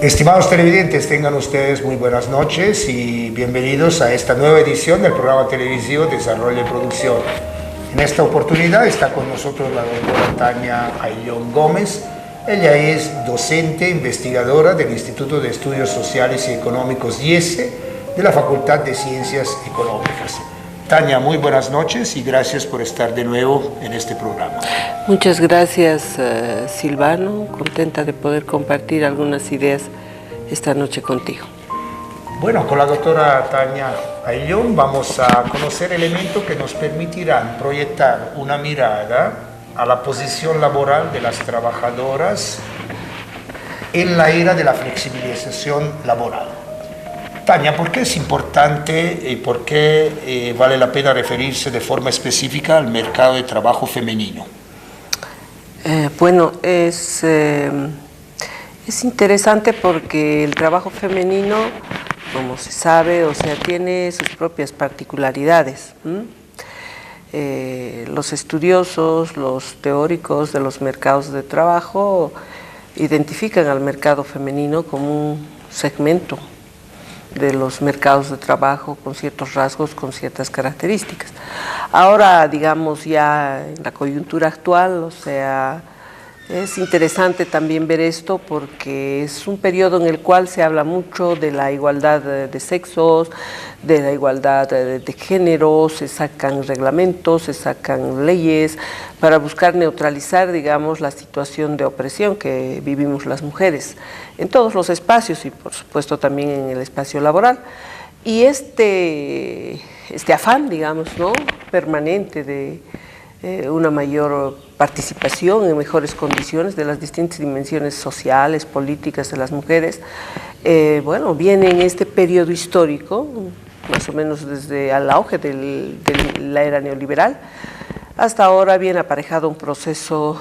Estimados televidentes, tengan ustedes muy buenas noches y bienvenidos a esta nueva edición del programa televisivo Desarrollo y Producción. En esta oportunidad está con nosotros la doctora Tania Ayllón Gómez. Ella es docente investigadora del Instituto de Estudios Sociales y Económicos IESE de la Facultad de Ciencias Económicas. Tania, muy buenas noches y gracias por estar de nuevo en este programa. Muchas gracias, Silvano. Contenta de poder compartir algunas ideas esta noche contigo. Bueno, con la doctora Tania Ayllón vamos a conocer elementos que nos permitirán proyectar una mirada a la posición laboral de las trabajadoras en la era de la flexibilización laboral. Tania, ¿por qué es importante y por qué vale la pena referirse de forma específica al mercado de trabajo femenino? Bueno, es interesante porque el trabajo femenino, como se sabe, tiene sus propias particularidades. Los estudiosos, los teóricos de los mercados de trabajo identifican al mercado femenino como un segmento de los mercados de trabajo con ciertos rasgos, con ciertas características. Ahora, digamos, ya en la coyuntura actual, es interesante también ver esto porque es un periodo en el cual se habla mucho de la igualdad de sexos, de la igualdad de género, se sacan reglamentos, se sacan leyes para buscar neutralizar, digamos, la situación de opresión que vivimos las mujeres en todos los espacios y por supuesto también en el espacio laboral. Y este afán, digamos, ¿no?, permanente de una mayor participación en mejores condiciones de las distintas dimensiones sociales, políticas de las mujeres, viene en este periodo histórico, más o menos desde el auge de la era neoliberal, hasta ahora viene aparejado un proceso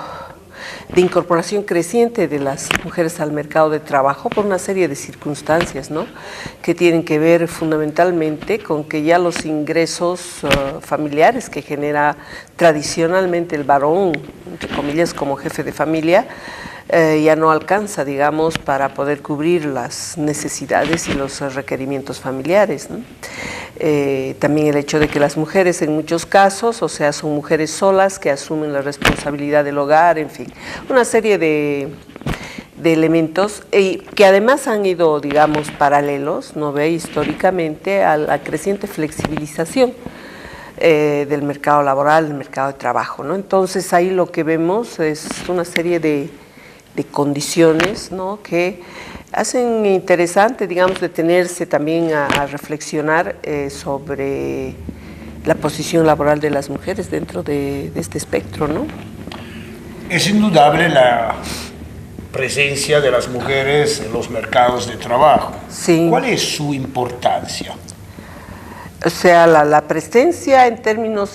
de incorporación creciente de las mujeres al mercado de trabajo por una serie de circunstancias, ¿no?, que tienen que ver fundamentalmente con que ya los ingresos familiares que genera tradicionalmente el varón, entre comillas, como jefe de familia, ya no alcanza, digamos, para poder cubrir las necesidades y los requerimientos familiares, ¿no? También el hecho de que las mujeres en muchos casos, son mujeres solas que asumen la responsabilidad del hogar, en fin, una serie de elementos que además han ido, digamos, paralelos, ¿no ve?, históricamente a la creciente flexibilización del mercado laboral, del mercado de trabajo, ¿no? Entonces ahí lo que vemos es una serie de condiciones, ¿no?, que hacen interesante, digamos, detenerse también a reflexionar sobre la posición laboral de las mujeres dentro de este espectro, ¿no? Es indudable la presencia de las mujeres en los mercados de trabajo. Sí. ¿Cuál es su importancia? La presencia en términos,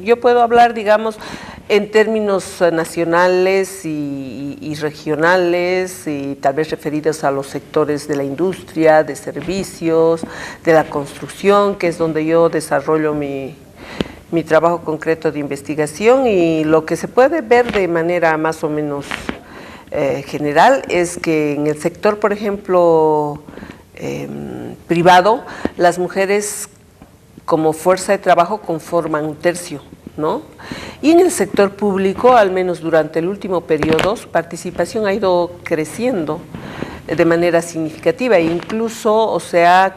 yo puedo hablar, digamos, en términos nacionales y regionales y tal vez referidos a los sectores de la industria, de servicios, de la construcción, que es donde yo desarrollo mi trabajo concreto de investigación, y lo que se puede ver de manera más o menos general es que en el sector, por ejemplo, privado, las mujeres como fuerza de trabajo conforman un tercio, ¿no? Y en el sector público, al menos durante el último periodo, su participación ha ido creciendo de manera significativa e incluso,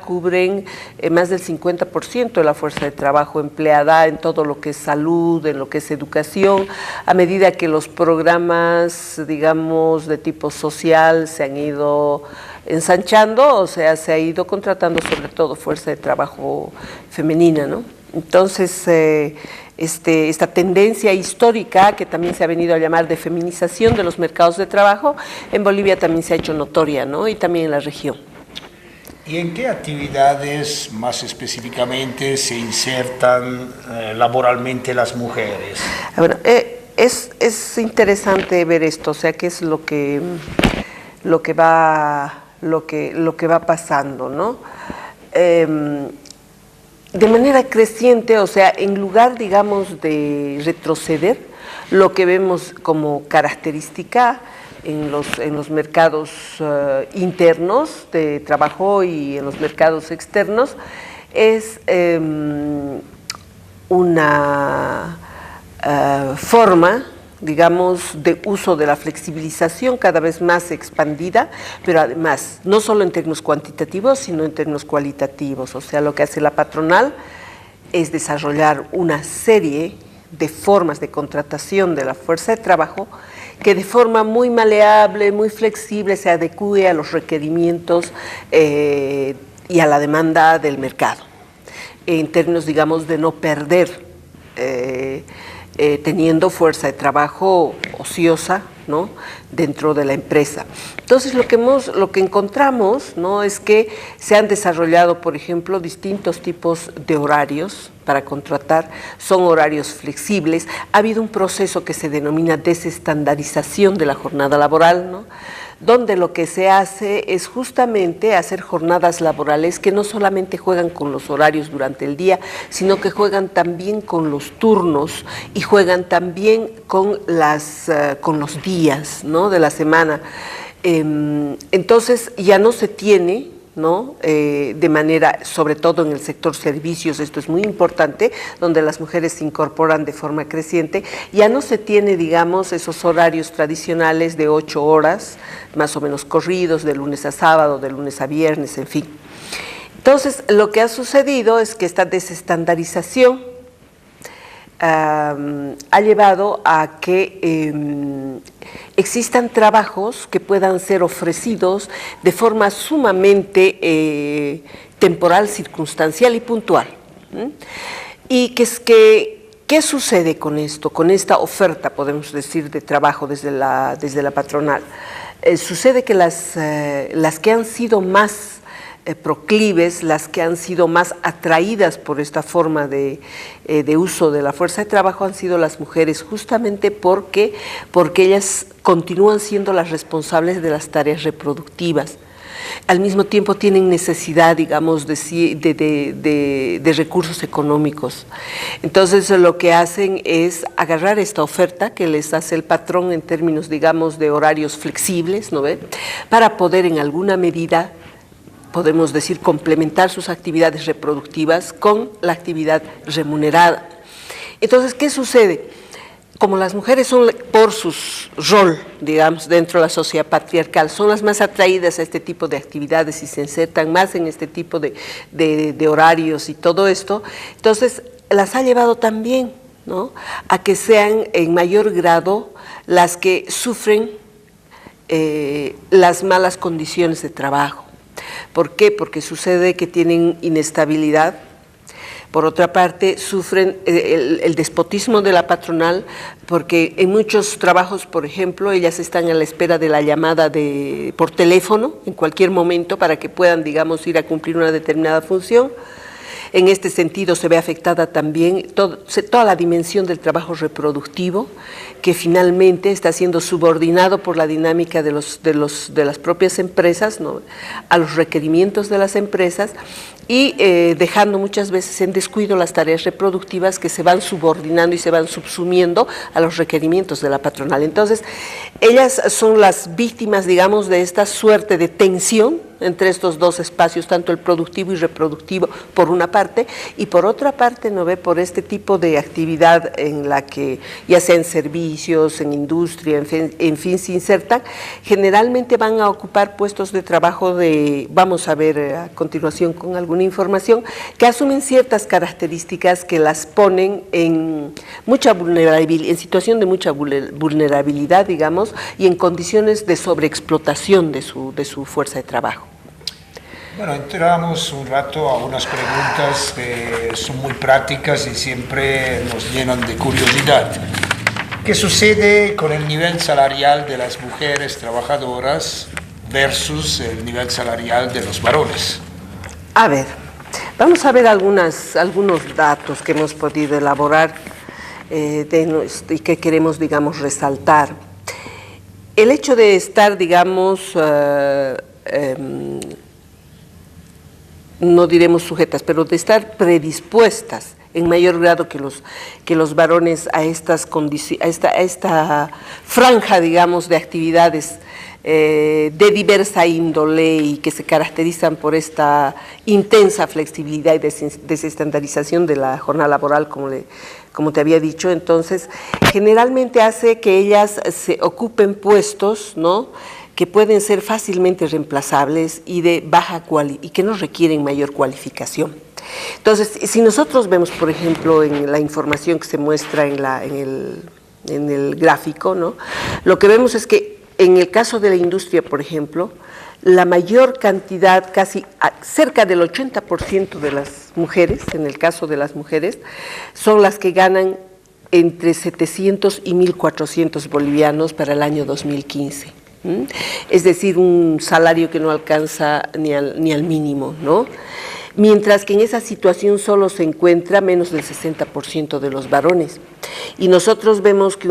cubren más del 50% de la fuerza de trabajo empleada en todo lo que es salud, en lo que es educación, a medida que los programas, digamos, de tipo social se han ido ensanchando, se ha ido contratando sobre todo fuerza de trabajo femenina, ¿no? Entonces, esta tendencia histórica, que también se ha venido a llamar de feminización de los mercados de trabajo, en Bolivia también se ha hecho notoria, ¿no?, y también en la región. ¿Y en qué actividades más específicamente se insertan laboralmente las mujeres? Bueno, es interesante ver esto, qué es lo que va pasando, ¿no? De manera creciente, en lugar, digamos, de retroceder, lo que vemos como característica en los mercados internos de trabajo y en los mercados externos es una forma, digamos, de uso de la flexibilización cada vez más expandida, pero además, no solo en términos cuantitativos, sino en términos cualitativos. O sea, lo que hace la patronal es desarrollar una serie de formas de contratación de la fuerza de trabajo que de forma muy maleable, muy flexible, se adecue a los requerimientos y a la demanda del mercado, en términos, digamos, de no perder teniendo fuerza de trabajo ociosa, ¿no?, dentro de la empresa. Entonces, lo que encontramos, ¿no?, es que se han desarrollado, por ejemplo, distintos tipos de horarios para contratar, son horarios flexibles. Ha habido un proceso que se denomina desestandarización de la jornada laboral, ¿no?, donde lo que se hace es justamente hacer jornadas laborales que no solamente juegan con los horarios durante el día, sino que juegan también con los turnos y juegan también con los días, ¿no?, de la semana. Entonces ya no se tiene, ¿no?, de manera, sobre todo en el sector servicios, esto es muy importante, donde las mujeres se incorporan de forma creciente, ya no se tiene, digamos, esos horarios tradicionales de 8 horas, más o menos corridos, de lunes a sábado, de lunes a viernes, en fin. Entonces, lo que ha sucedido es que esta desestandarización ha llevado a que existan trabajos que puedan ser ofrecidos de forma sumamente temporal, circunstancial y puntual. ¿Y qué sucede con esto, con esta oferta, podemos decir, de trabajo desde la patronal? Sucede que las que han sido más proclives, las que han sido más atraídas por esta forma de uso de la fuerza de trabajo han sido las mujeres, justamente porque ellas continúan siendo las responsables de las tareas reproductivas. Al mismo tiempo tienen necesidad, digamos, de recursos económicos. Entonces lo que hacen es agarrar esta oferta que les hace el patrón en términos, digamos, de horarios flexibles, ¿no ve?, para poder en alguna medida, podemos decir, complementar sus actividades reproductivas con la actividad remunerada. Entonces, ¿qué sucede? Como las mujeres son, por su rol, digamos, dentro de la sociedad patriarcal, son las más atraídas a este tipo de actividades y se insertan más en este tipo de horarios y todo esto, entonces las ha llevado también, ¿no?, a que sean en mayor grado las que sufren las malas condiciones de trabajo. ¿Por qué? Porque sucede que tienen inestabilidad. Por otra parte, sufren el despotismo de la patronal, porque en muchos trabajos, por ejemplo, ellas están a la espera de la llamada por teléfono en cualquier momento para que puedan, digamos, ir a cumplir una determinada función. En este sentido se ve afectada también toda la dimensión del trabajo reproductivo, que finalmente está siendo subordinado por la dinámica de las propias empresas, ¿no?, a los requerimientos de las empresas, y dejando muchas veces en descuido las tareas reproductivas que se van subordinando y se van subsumiendo a los requerimientos de la patronal. Entonces, ellas son las víctimas, digamos, de esta suerte de tensión entre estos dos espacios, tanto el productivo y reproductivo por una parte, y por otra parte, ¿no ve?, por este tipo de actividad en la que, ya sea en servicios, en industria, en fin, se insertan, generalmente van a ocupar puestos de trabajo vamos a ver a continuación con alguna información, que asumen ciertas características que las ponen en situación de mucha vulnerabilidad, digamos, y en condiciones de sobreexplotación de su fuerza de trabajo. Bueno, entramos un rato a unas preguntas que son muy prácticas y siempre nos llenan de curiosidad. ¿Qué sucede con el nivel salarial de las mujeres trabajadoras versus el nivel salarial de los varones? A ver, vamos a ver algunos datos que hemos podido elaborar y que queremos, digamos, resaltar. El hecho de estar, digamos, no diremos sujetas, pero de estar predispuestas en mayor grado que los varones a esta franja, digamos, de actividades de diversa índole y que se caracterizan por esta intensa flexibilidad y desestandarización de la jornada laboral, como te había dicho. Entonces, generalmente hace que ellas se ocupen puestos, ¿no?, que pueden ser fácilmente reemplazables y de y que no requieren mayor cualificación. Entonces, si nosotros vemos, por ejemplo, en la información que se muestra en el gráfico, ¿no?, lo que vemos es que en el caso de la industria, por ejemplo, la mayor cantidad, casi cerca del 80% de las mujeres, en el caso de las mujeres, son las que ganan entre 700 y 1.400 bolivianos para el año 2015. Es decir, un salario que no alcanza ni al mínimo, ¿no? Mientras que en esa situación solo se encuentra menos del 60% de los varones. Y nosotros vemos que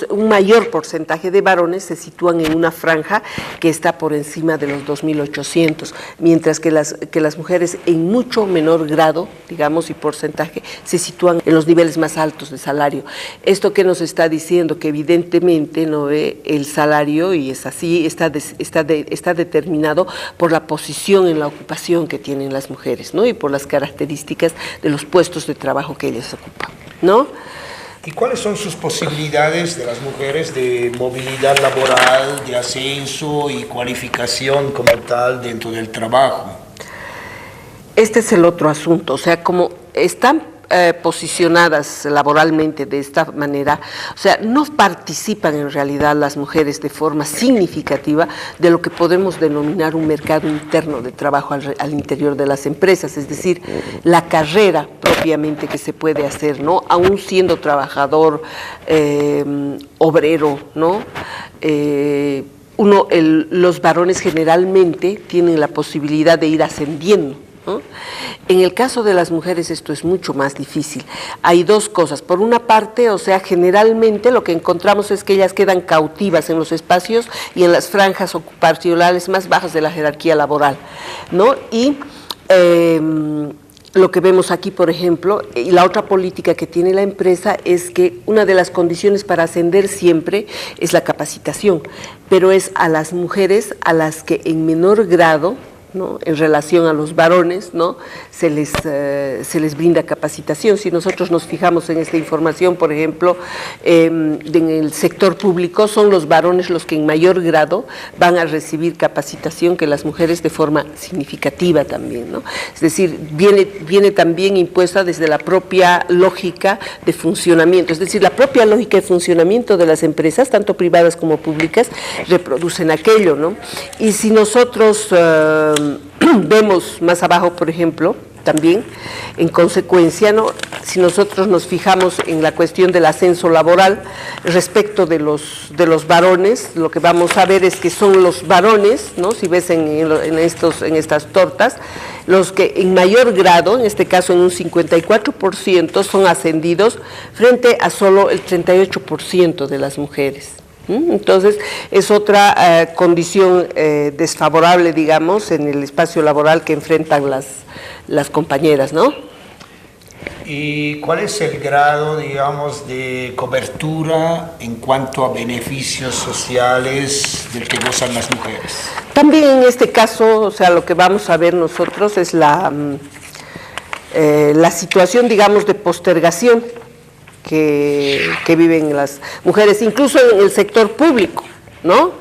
un mayor porcentaje de varones se sitúan en una franja que está por encima de los 2.800, mientras que las mujeres en mucho menor grado, digamos, y porcentaje, se sitúan en los niveles más altos de salario. ¿Esto qué nos está diciendo? Que evidentemente no ve el salario, y es así, está determinado por la posición en la ocupación que tienen las mujeres, ¿no?, y por las características de los puestos de trabajo que ellas ocupan, ¿no? ¿Y cuáles son sus posibilidades de las mujeres de movilidad laboral, de ascenso y cualificación como tal dentro del trabajo? Este es el otro asunto, o sea, como están posicionadas laboralmente de esta manera, o sea, no participan en realidad las mujeres de forma significativa de lo que podemos denominar un mercado interno de trabajo al interior de las empresas, es decir, la carrera propiamente que se puede hacer, ¿no?, aún siendo trabajador, obrero, ¿no? Los varones generalmente tienen la posibilidad de ir ascendiendo, ¿no? En el caso de las mujeres esto es mucho más difícil. Hay dos cosas. Por una parte, o sea, generalmente lo que encontramos es que ellas quedan cautivas en los espacios y en las franjas ocupacionales más bajas de la jerarquía laboral, ¿no? Y lo que vemos aquí, por ejemplo, y la otra política que tiene la empresa es que una de las condiciones para ascender siempre es la capacitación, pero es a las mujeres a las que en menor grado, ¿no?, en relación a los varones, ¿no?, se les brinda capacitación. Si nosotros nos fijamos en esta información, por ejemplo, en el sector público, son los varones los que en mayor grado van a recibir capacitación que las mujeres de forma significativa también, ¿no? Es decir, viene también impuesta desde la propia lógica de funcionamiento, es decir, la propia lógica de funcionamiento de las empresas, tanto privadas como públicas, reproducen aquello, ¿no? Y si nosotros vemos más abajo, por ejemplo, también, en consecuencia, ¿no?, si nosotros nos fijamos en la cuestión del ascenso laboral respecto de los varones, lo que vamos a ver es que son los varones, ¿no?, si ves en estas tortas, los que en mayor grado, en este caso en un 54%, son ascendidos frente a solo el 38% de las mujeres. Entonces, es otra condición desfavorable, digamos, en el espacio laboral que enfrentan las compañeras, ¿no? ¿Y cuál es el grado, digamos, de cobertura en cuanto a beneficios sociales del que gozan las mujeres? También en este caso, o sea, lo que vamos a ver nosotros es la situación, digamos, de postergación que viven las mujeres, incluso en el sector público, ¿no?,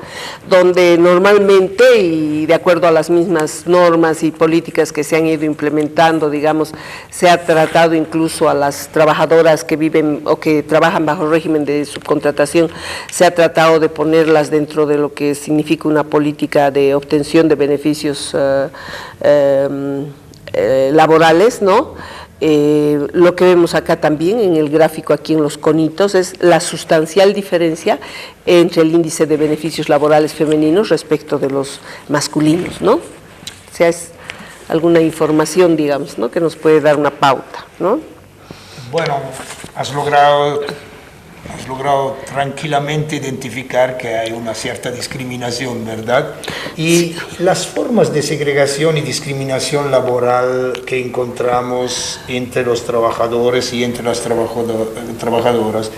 donde normalmente, y de acuerdo a las mismas normas y políticas que se han ido implementando, digamos, se ha tratado incluso a las trabajadoras que viven o que trabajan bajo régimen de subcontratación, se ha tratado de ponerlas dentro de lo que significa una política de obtención de beneficios laborales, ¿no? Lo que vemos acá también en el gráfico, aquí en los conitos, es la sustancial diferencia entre el índice de beneficios laborales femeninos respecto de los masculinos, ¿no? O sea, es alguna información, digamos, ¿no?, que nos puede dar una pauta, ¿no? Bueno, has logrado Has logrado tranquilamente identificar que hay una cierta discriminación, ¿verdad? Y las formas de segregación y discriminación laboral que encontramos entre los trabajadores y entre las trabajadoras,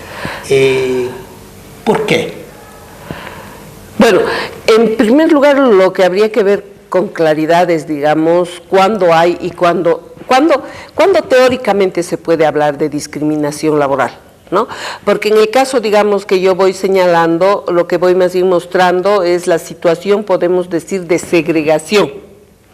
¿por qué? Bueno, en primer lugar, lo que habría que ver con claridad es, digamos, cuándo hay y cuándo teóricamente se puede hablar de discriminación laboral, ¿no? Porque en el caso, digamos, que yo voy señalando, lo que voy más bien mostrando es la situación, podemos decir, de segregación,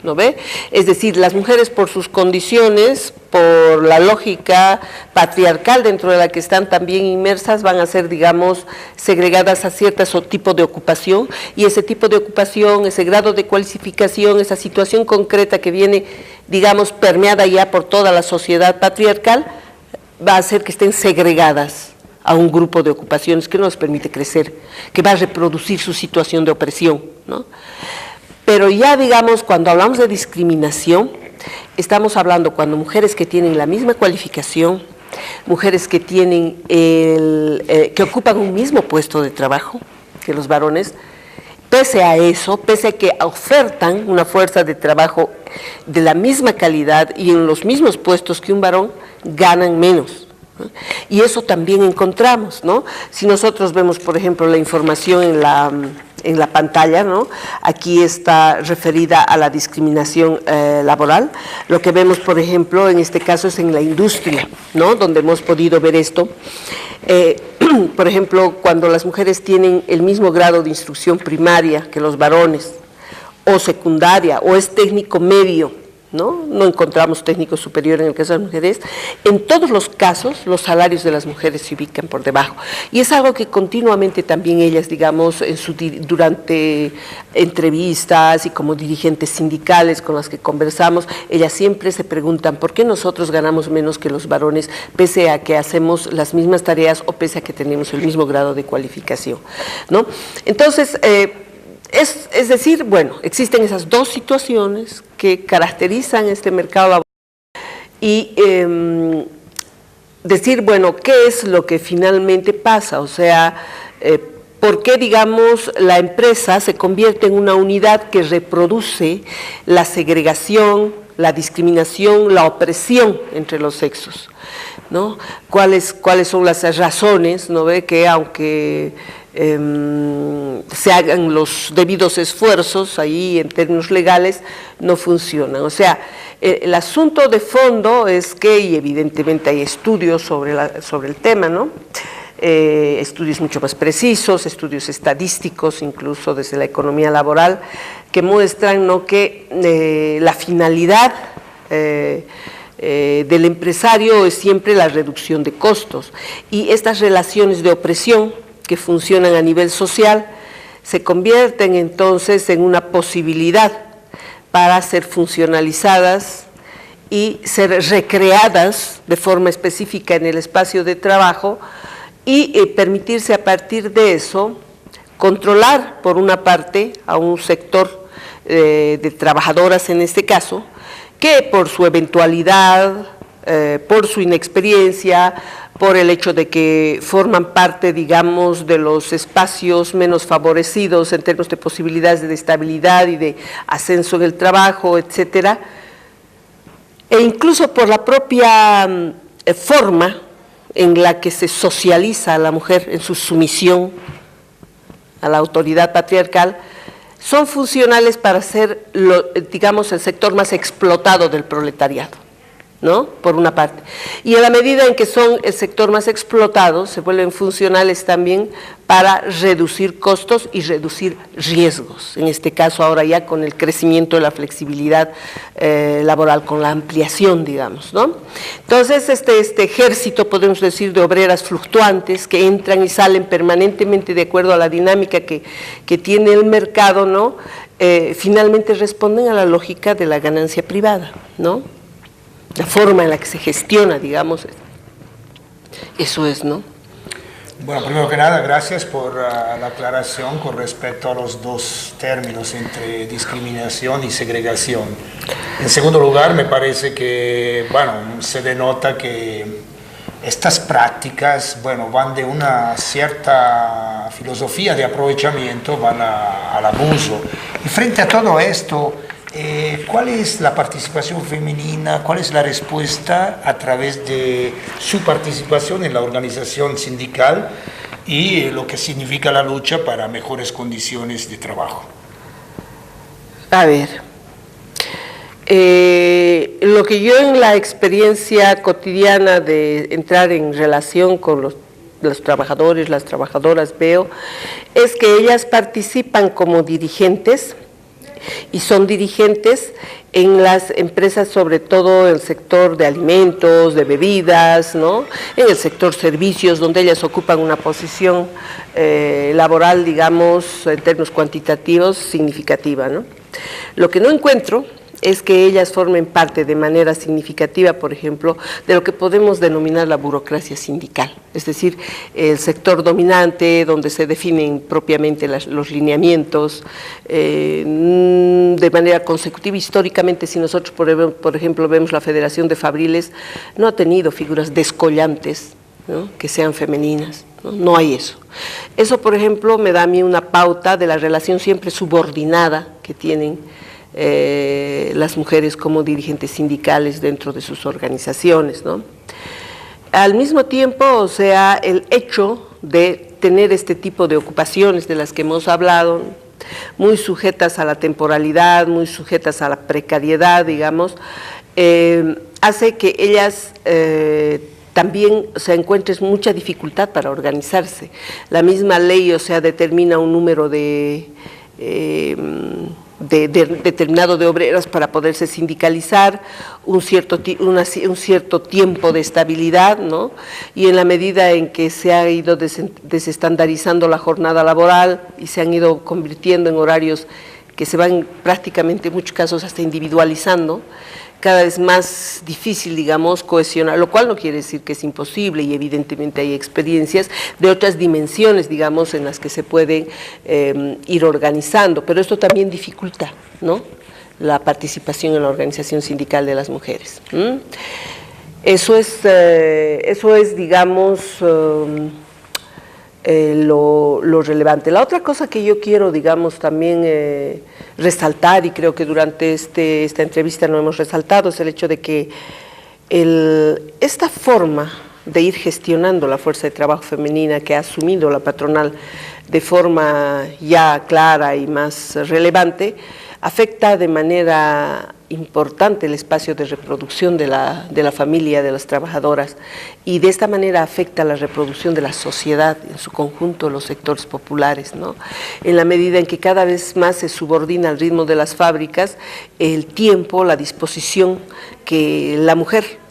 ¿no ve? Es decir, las mujeres por sus condiciones, por la lógica patriarcal dentro de la que están también inmersas, van a ser, digamos, segregadas a cierto tipo de ocupación, y ese tipo de ocupación, ese grado de cualificación, esa situación concreta que viene, digamos, permeada ya por toda la sociedad patriarcal, va a hacer que estén segregadas a un grupo de ocupaciones que no les permite crecer, que va a reproducir su situación de opresión, ¿no? Pero ya, digamos, cuando hablamos de discriminación, estamos hablando cuando mujeres que tienen la misma cualificación, mujeres que tienen que ocupan un mismo puesto de trabajo que los varones, pese a eso, pese a que ofertan una fuerza de trabajo de la misma calidad y en los mismos puestos que un varón, ganan menos, ¿no? Y eso también encontramos, ¿no? Si nosotros vemos, por ejemplo, la información en la pantalla, ¿no? Aquí está referida a la discriminación laboral. Lo que vemos, por ejemplo, en este caso es en la industria, ¿no? Donde hemos podido ver esto. Por ejemplo, cuando las mujeres tienen el mismo grado de instrucción primaria que los varones, o secundaria, o es técnico medio, ¿no? No encontramos técnico superior en el caso de las mujeres. En todos los casos, los salarios de las mujeres se ubican por debajo. Y es algo que continuamente también ellas, digamos, durante entrevistas y como dirigentes sindicales con las que conversamos, ellas siempre se preguntan ¿por qué nosotros ganamos menos que los varones, pese a que hacemos las mismas tareas o pese a que tenemos el mismo grado de cualificación, ¿no? Entonces, es decir, bueno, existen esas dos situaciones que caracterizan este mercado laboral y decir, bueno, ¿qué es lo que finalmente pasa? O sea, ¿por qué, digamos, la empresa se convierte en una unidad que reproduce la segregación, la discriminación, la opresión entre los sexos, ¿no? ¿Cuáles son las razones, no ve, que aunque se hagan los debidos esfuerzos ahí en términos legales, no funcionan? O sea, el asunto de fondo es que, y evidentemente hay estudios sobre el tema, ¿no? Estudios mucho más precisos, estudios estadísticos, incluso desde la economía laboral, que muestran, ¿no?, que la finalidad del empresario es siempre la reducción de costos, y estas relaciones de opresión que funcionan a nivel social se convierten entonces en una posibilidad para ser funcionalizadas y ser recreadas de forma específica en el espacio de trabajo y permitirse a partir de eso controlar por una parte a un sector de trabajadoras en este caso, que por su eventualidad, por su inexperiencia, por el hecho de que forman parte, digamos, de los espacios menos favorecidos en términos de posibilidades de estabilidad y de ascenso en el trabajo, etcétera, e incluso por la propia forma en la que se socializa a la mujer en su sumisión a la autoridad patriarcal, son funcionales para ser, digamos, el sector más explotado del proletariado, ¿no? Por una parte. Y en la medida en que son el sector más explotado, se vuelven funcionales también para reducir costos y reducir riesgos. En este caso, ahora ya con el crecimiento de la flexibilidad laboral, con la ampliación, digamos, ¿no? Entonces, este ejército, podemos decir, de obreras fluctuantes que entran y salen permanentemente de acuerdo a la dinámica que tiene el mercado, ¿no? Finalmente responden a la lógica de la ganancia privada, ¿no? La forma en la que se gestiona, digamos, eso es, ¿no? Bueno, primero que nada, gracias por la aclaración con respecto a los dos términos entre discriminación y segregación. En segundo lugar, me parece que, bueno, se denota que estas prácticas, bueno, van de una cierta filosofía de aprovechamiento, van al abuso. Y frente a todo esto, ¿cuál es la participación femenina? ¿Cuál es la respuesta a través de su participación en la organización sindical y lo que significa la lucha para mejores condiciones de trabajo? A ver, lo que yo en la experiencia cotidiana de entrar en relación con los trabajadores, las trabajadoras veo, es que ellas participan como dirigentes y son dirigentes en las empresas, sobre todo en el sector de alimentos, de bebidas, ¿no? En el sector servicios, donde ellas ocupan una posición laboral, digamos, en términos cuantitativos, significativa, ¿no? Lo que no encuentro es que ellas formen parte de manera significativa, por ejemplo, de lo que podemos denominar la burocracia sindical, es decir, el sector dominante, donde se definen propiamente los lineamientos de manera consecutiva. Históricamente, si nosotros, por ejemplo, vemos la Federación de Fabriles, no ha tenido figuras descollantes, ¿no?, que sean femeninas, ¿no? No hay eso. Eso, por ejemplo, me da a mí una pauta de la relación siempre subordinada que tienen las mujeres como dirigentes sindicales dentro de sus organizaciones, ¿no? Al mismo tiempo, o sea, el hecho de tener este tipo de ocupaciones de las que hemos hablado, muy sujetas a la temporalidad, muy sujetas a la precariedad, digamos, hace que ellas también, o sea, encuentres mucha dificultad para organizarse. La misma ley, o sea, determina un número determinado de obreras para poderse sindicalizar, un cierto tiempo de estabilidad, ¿no? Y en la medida en que se ha ido desestandarizando la jornada laboral y se han ido convirtiendo en horarios que se van prácticamente en muchos casos hasta individualizando, cada vez más difícil, digamos, cohesionar, lo cual no quiere decir que es imposible, y evidentemente hay experiencias de otras dimensiones, digamos, en las que se pueden ir organizando, pero esto también dificulta, ¿no?, la participación en la organización sindical de las mujeres. Eso es, digamos, lo relevante. La otra cosa que yo quiero, digamos, también resaltar, y creo que durante esta entrevista lo hemos resaltado, es el hecho de que esta forma de ir gestionando la fuerza de trabajo femenina que ha asumido la patronal de forma ya clara y más relevante, afecta de manera importante el espacio de reproducción de la familia, de las trabajadoras, y de esta manera afecta la reproducción de la sociedad en su conjunto, los sectores populares, ¿no? En la medida en que cada vez más se subordina al ritmo de las fábricas el tiempo, la disposición que la mujer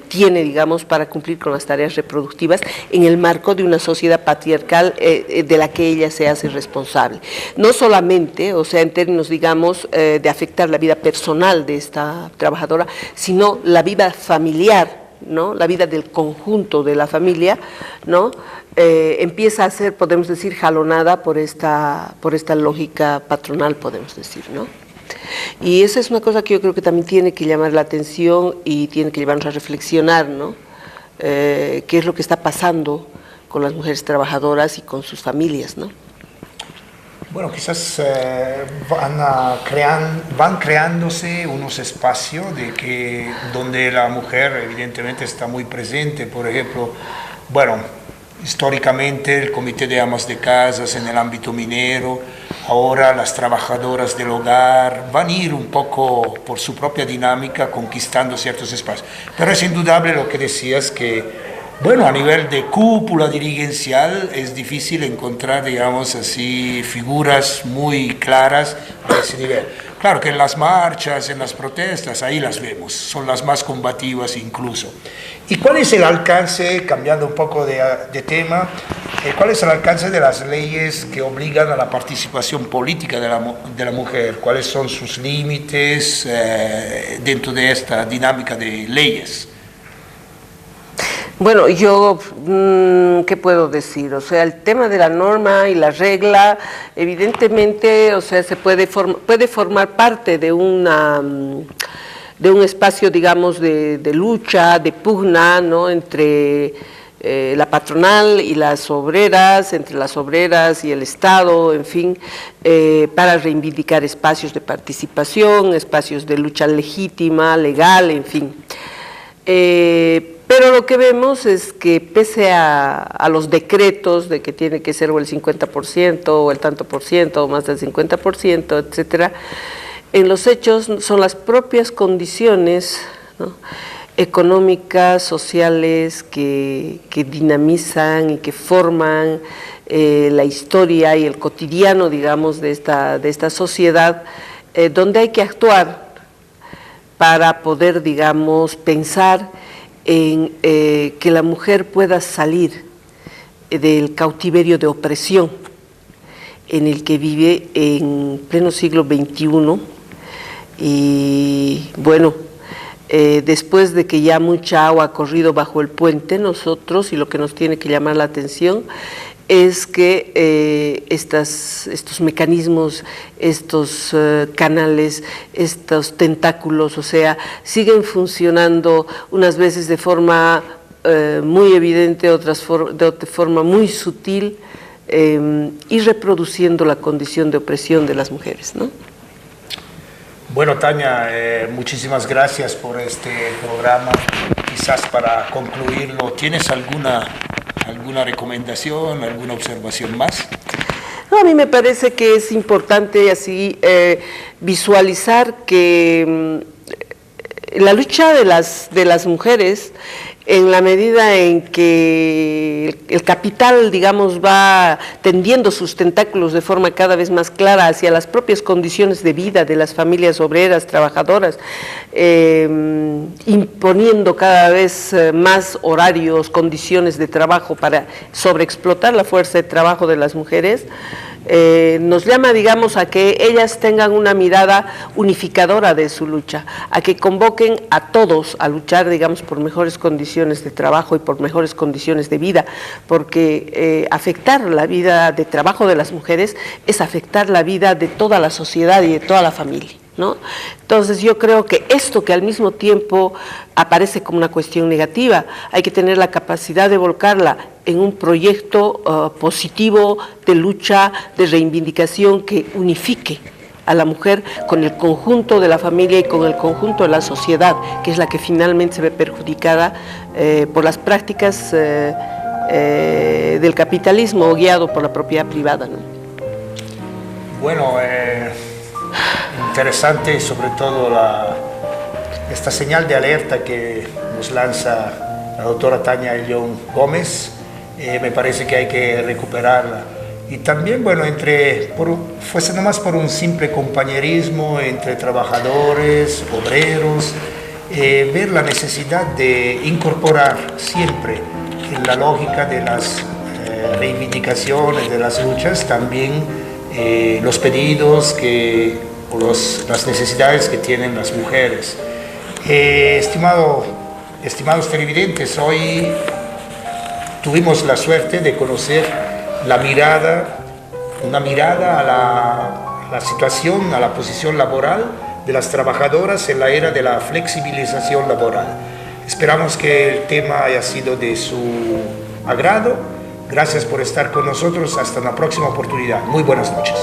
tiene, digamos, para cumplir con las tareas reproductivas en el marco de una sociedad patriarcal de la que ella se hace responsable. No solamente, o sea, en términos, digamos, de afectar la vida personal de esta trabajadora, sino la vida familiar, ¿no?, la vida del conjunto de la familia, ¿no?, empieza a ser, podemos decir, jalonada por esta lógica patronal, podemos decir, ¿no? Y esa es una cosa que yo creo que también tiene que llamar la atención y tiene que llevarnos a reflexionar, ¿no?, qué es lo que está pasando con las mujeres trabajadoras y con sus familias, ¿no? Bueno, quizás van creándose unos espacios donde la mujer evidentemente está muy presente. Por ejemplo, bueno, históricamente el Comité de Amas de Casas en el ámbito minero, ahora las trabajadoras del hogar van a ir un poco por su propia dinámica conquistando ciertos espacios. Pero es indudable lo que decías, que bueno, a nivel de cúpula dirigencial es difícil encontrar, digamos así, figuras muy claras de ese nivel. Claro que en las marchas, en las protestas, ahí las vemos, son las más combativas incluso. ¿Y cuál es el alcance, cambiando un poco de tema, cuál es el alcance de las leyes que obligan a la participación política de la mujer? ¿Cuáles son sus límites dentro de esta dinámica de leyes? Bueno, yo, ¿qué puedo decir? O sea, el tema de la norma y la regla, evidentemente, o sea, puede formar parte de una de un espacio, digamos, de lucha, de pugna, ¿no?, entre la patronal y las obreras, entre las obreras y el Estado, en fin, para reivindicar espacios de participación, espacios de lucha legítima, legal, en fin. Pero lo que vemos es que pese a los decretos de que tiene que ser o el 50% o el tanto por ciento o más del 50%, etcétera, en los hechos son las propias condiciones, ¿no?, económicas, sociales, que dinamizan y que forman la historia y el cotidiano, digamos, de esta sociedad, donde hay que actuar para poder, digamos, pensar en que la mujer pueda salir del cautiverio de opresión en el que vive en pleno siglo XXI. Y bueno, después de que ya mucha agua ha corrido bajo el puente, nosotros, y lo que nos tiene que llamar la atención, es que estos mecanismos, estos canales, estos tentáculos, o sea, siguen funcionando unas veces de forma muy evidente, otras de forma muy sutil, y reproduciendo la condición de opresión de las mujeres, ¿no? Bueno, Tania, muchísimas gracias por este programa. Quizás para concluirlo, ¿tienes alguna recomendación, alguna observación más? No, a mí me parece que es importante así visualizar que la lucha de las mujeres, en la medida en que el capital, digamos, va tendiendo sus tentáculos de forma cada vez más clara hacia las propias condiciones de vida de las familias obreras, trabajadoras, imponiendo cada vez más horarios, condiciones de trabajo para sobreexplotar la fuerza de trabajo de las mujeres, nos llama, digamos, a que ellas tengan una mirada unificadora de su lucha, a que convoquen a todos a luchar, digamos, por mejores condiciones de trabajo y por mejores condiciones de vida, porque afectar la vida de trabajo de las mujeres es afectar la vida de toda la sociedad y de toda la familia, ¿no? Entonces yo creo que esto, que al mismo tiempo aparece como una cuestión negativa, hay que tener la capacidad de volcarla en un proyecto positivo de lucha, de reivindicación que unifique a la mujer con el conjunto de la familia y con el conjunto de la sociedad, que es la que finalmente se ve perjudicada por las prácticas del capitalismo guiado por la propiedad privada, ¿no? Bueno, interesante sobre todo esta señal de alerta que nos lanza la doctora Tania Ayllón Gómez. Me parece que hay que recuperarla. Y también, bueno, fuese nomás por un simple compañerismo entre trabajadores, obreros, ver la necesidad de incorporar siempre en la lógica de las reivindicaciones, de las luchas, también los pedidos o las necesidades que tienen las mujeres. Estimados televidentes, hoy tuvimos la suerte de conocer una mirada a la situación, a la posición laboral de las trabajadoras en la era de la flexibilización laboral. Esperamos que el tema haya sido de su agrado. Gracias por estar con nosotros. Hasta una próxima oportunidad. Muy buenas noches.